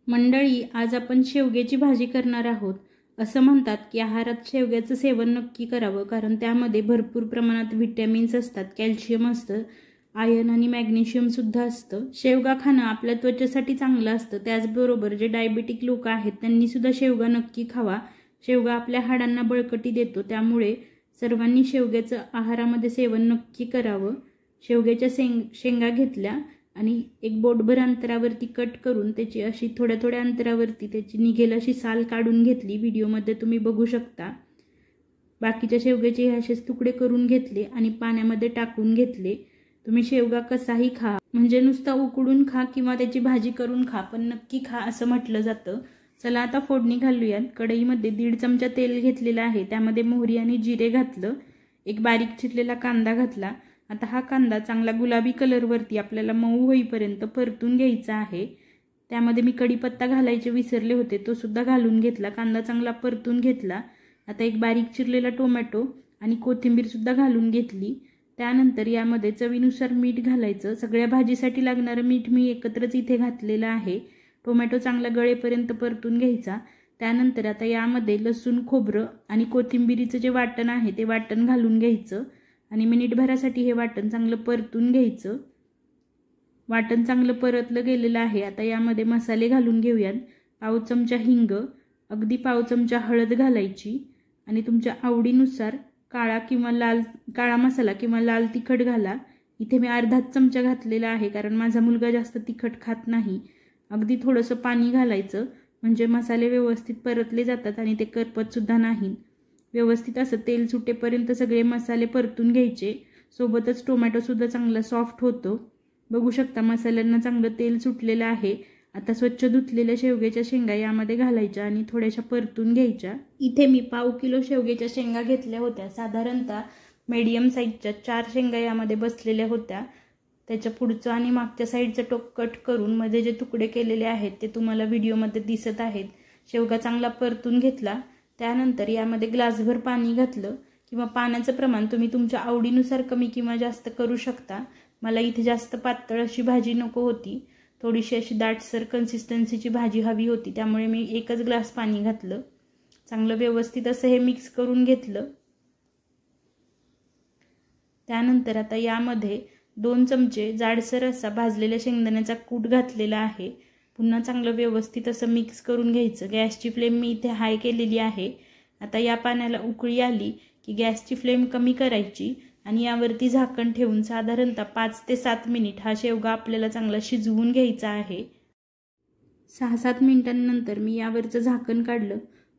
मंडळी, आज आपण शेवग्याची भाजी करणार आहोत। असं म्हणतात की आहारात शेवग्याचं सेवन नक्की करावं, कारण त्यामध्ये भरपूर प्रमाणात विटॅमिन्स असतात, कॅल्शियम असतं, आयर्न आणि मॅग्नेशियम सुद्धा असतं। शेवगा खाणं आपल्या त्वचेसाठी चांगलं असतं। त्याचबरोबर जे डायबिटिक लोक आहेत त्यांनी सुद्धा शेवगा नक्की खावा। शेवगा आपल्या हाडांना बळकटी देतो, त्यामुळे सर्वांनी शेवग्याचं आहारामध्ये सेवन नक्की करावं। शेवग्याच्या शेंगा घेतल्या आणि एक बोटभर अंतरावरती कट करून त्याची अशी थोड्या थोड्या अंतरावरती त्याची निघेल अशी साल काढून घेतली। व्हिडिओमध्ये तुम्ही बघू शकता। बाकीच्या शेवग्याचे असेच तुकडे करून घेतले आणि पाण्यामध्ये टाकून घेतले। तुम्ही शेवगा कसाही खा, म्हणजे नुसता उकडून खा किंवा त्याची भाजी करून खा, पण नक्की खा असं म्हटलं जातं। चला आता फोडणी घालूयात। कढईमध्ये 1.5 चमचा तेल घेतलेलं आहे, त्यामध्ये मोहरी आणि जिरे घातलं, एक बारीक चिरलेला कांदा घातला। आता हा कांदा चांगला गुलाबी कलरवरती आपल्याला मऊ होईपर्यंत परतून घ्यायचा आहे। त्यामध्ये मी कढीपत्ता घालायचे विसरले होते, तो सुद्धा घालून घेतला। कांदा चांगला परतून घेतला। आता एक बारीक चिरलेला टोमॅटो आणि कोथिंबीर सुद्धा घालून घेतली। त्यानंतर यामध्ये चवीनुसार मीठ घालायचं। सगळ्या भाजीसाठी लागणारं मीठ मी एकत्रच इथे घातलेलं आहे। टोमॅटो चांगला गळेपर्यंत परतून घ्यायचा। त्यानंतर आता यामध्ये लसूण, खोबरं आणि कोथिंबीरीचं जे वाटण आहे ते वाटण घालून घ्यायचं आणि मिनिटभरासाठी हे वाटण चांगलं परतून घ्यायचं। वाटण चांगलं परतलं गेलेलं आहे। आता यामध्ये मसाले घालून घेऊयात। 1/2 चमचा हिंग, अगदी 1/2 चमचा हळद घालायची आणि तुमच्या आवडीनुसार काळा मसाला किंवा लाल तिखट घाला। इथे मी अर्धा चमचा घातलेला आहे, कारण माझा मुलगा जास्त तिखट खात नाही। अगदी थोडंसं पाणी घालायचं, म्हणजे मसाले व्यवस्थित परतले जातात आणि ते करपत सुद्धा नाही। व्यवस्थित असं तेल सुटेपर्यंत सगळे मसाले परतून घ्यायचे। सोबतच टोमॅटो सुद्धा चांगला सॉफ्ट होतो। बघू शकता मसाल्यांना चांगलं तेल सुटलेलं आहे। आता स्वच्छ धुतलेल्या शेवग्याच्या शेंगा यामध्ये घालायच्या आणि थोड्याशा परतून घ्यायच्या। इथे मी 1/2 किलो शेवग्याच्या शेंगा घेतल्या होत्या। साधारणतः मीडियम साईजच्या 4 शेंगा यामध्ये बसलेल्या होत्या। त्याच्या पुढचं आणि मागच्या साईडचं टोक कट करून मध्ये जे तुकडे केलेले आहेत ते तुम्हाला व्हिडिओमध्ये दिसत आहेत। शेवगा चांगला परतून घेतला। त्यानंतर यामध्ये ग्लासभर पाणी घातलं, किंवा पाण्याचं प्रमाण तुम्ही तुमच्या आवडीनुसार कमी किंवा जास्त करू शकता। मला इथे जास्त पातळ अशी भाजी नको होती, थोडीशी अशी दाटसर कन्सिस्टन्सीची भाजी हवी होती, त्यामुळे मी 1च ग्लास पाणी घातलं। चांगलं व्यवस्थित असं हे मिक्स करून घेतलं। त्यानंतर आता यामध्ये 2 चमचे जाडसर असा भाजलेल्या शेंगदाण्याचा कूट घातलेला आहे। पुन्हा चांगलं व्यवस्थित असं मिक्स करून घ्यायचं। गॅसची फ्लेम मी इथे हाय केलेली आहे। आता या पाण्याला उकळी आली की गॅसची फ्लेम कमी करायची आणि यावरती झाकण ठेवून साधारणतः 5 ते 7 मिनिट हा शेवगा आपल्याला चांगला शिजवून घ्यायचा आहे। 6-7 मिनिटांनंतर मी यावरचं झाकण काढलं,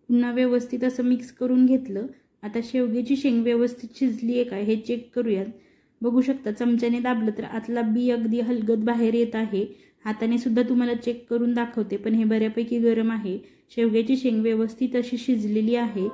पुन्हा व्यवस्थित असं मिक्स करून घेतलं। आता शेवग्याची शेंग व्यवस्थित शिजली आहे का हे चेक करूयात। बघू शकता चमच्याने दाबलं तर आतला बी अगदी हलगत बाहेर येत आहे। हाताने सुद्धा तुम्हाला चेक करून दाखवते, पण हे बऱ्यापैकी गरम आहे। शेवग्याची शेंग व्यवस्थित अशी शिजलेली आहे।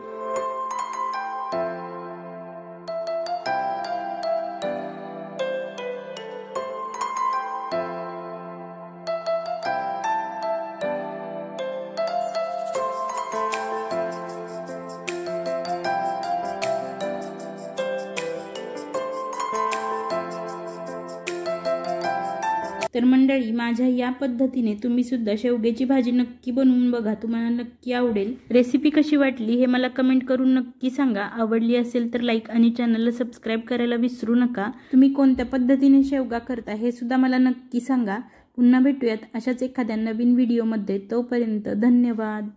तर मंडळी, माझ्या या पद्धतीने तुम्ही सुद्धा शेवग्याची भाजी नक्की बनवून बघा, तुम्हाला नक्की आवडेल। रेसिपी कशी वाटली हे मला कमेंट करून नक्की सांगा। आवडली असेल तर लाईक आणि चॅनलला सबस्क्राईब करायला विसरू नका। तुम्ही कोणत्या पद्धतीने शेवगा करता हे सुद्धा मला नक्की सांगा। पुन्हा भेटूयात अशाच एखाद्या नवीन व्हिडिओमध्ये। तोपर्यंत धन्यवाद।